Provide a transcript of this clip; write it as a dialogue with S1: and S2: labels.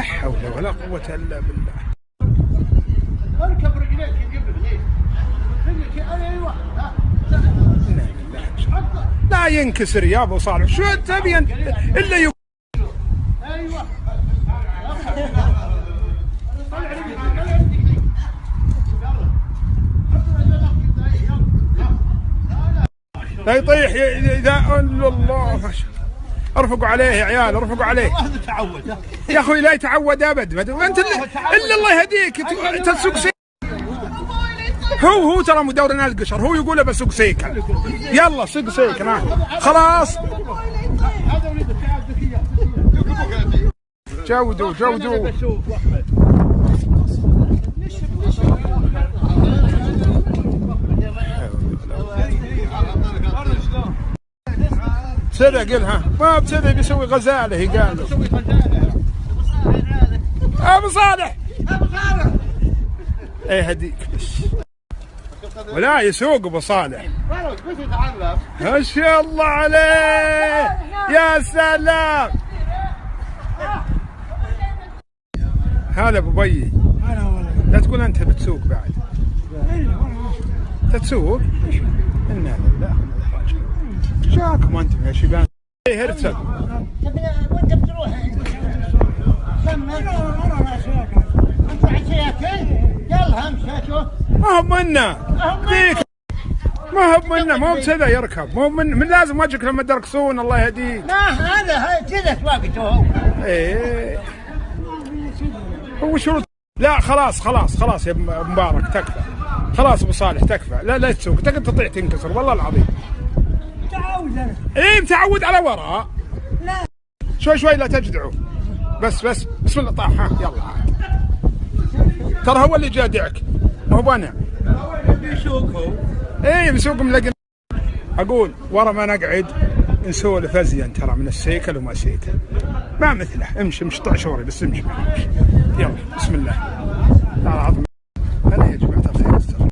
S1: لا حول ولا قوة إلا بالله.
S2: اركب رجليك قبل ايوه
S1: لا ينكسر يا ابو صالح، شو تبي الا
S2: ايوه
S1: لا يطيح اذا الله. ارفقوا عليه يا عيال، ارفقوا عليه. يا اخوي لا يتعود ابد، انت الا الله يهديك تسوق سيكل. هو ترى مدور ناس قشر، هو يقول بسوق سيكل. يلا سوق سيكل خلاص. جودوا سرق لها ما بسرق بيسوي غزاله قال ابو صالح ايه هديك بس ولا يسوق ابو صالح. ما شاء الله عليه يا سلام. هلا ابو بي، لا تقول انت بتسوق بعد. تسوق؟ انا لله جاكم انتم يا شباب. ايه ارسل.
S2: وانت بتروح انت عشيك يلا امشي.
S1: ما هو منا ذيك، ما هو منا، مو بسذا يركب، مو من لازم وجهك لما تركسون الله يهديك.
S2: ما هذا كذا سواقته هو.
S1: ايه هو شروط. لا خلاص يا مبارك تكفى. خلاص ابو صالح تكفى. لا تسوق، تقدر تطيح تنكسر والله العظيم.
S2: متعود انا.
S1: ايه متعود على وراء.
S2: لا
S1: شوي لا تجدعوا. بس بسم الله طاح. ها يلا ترى هو اللي جادعك ما هو انا.
S2: بيسوق هو.
S1: ايه بيسوق ملقن. اقول ورا ما نقعد نسولف ازين ترى من السيكل وما سيكل ما مثله. امشي طع شوري بس امشي. يلا بسم الله.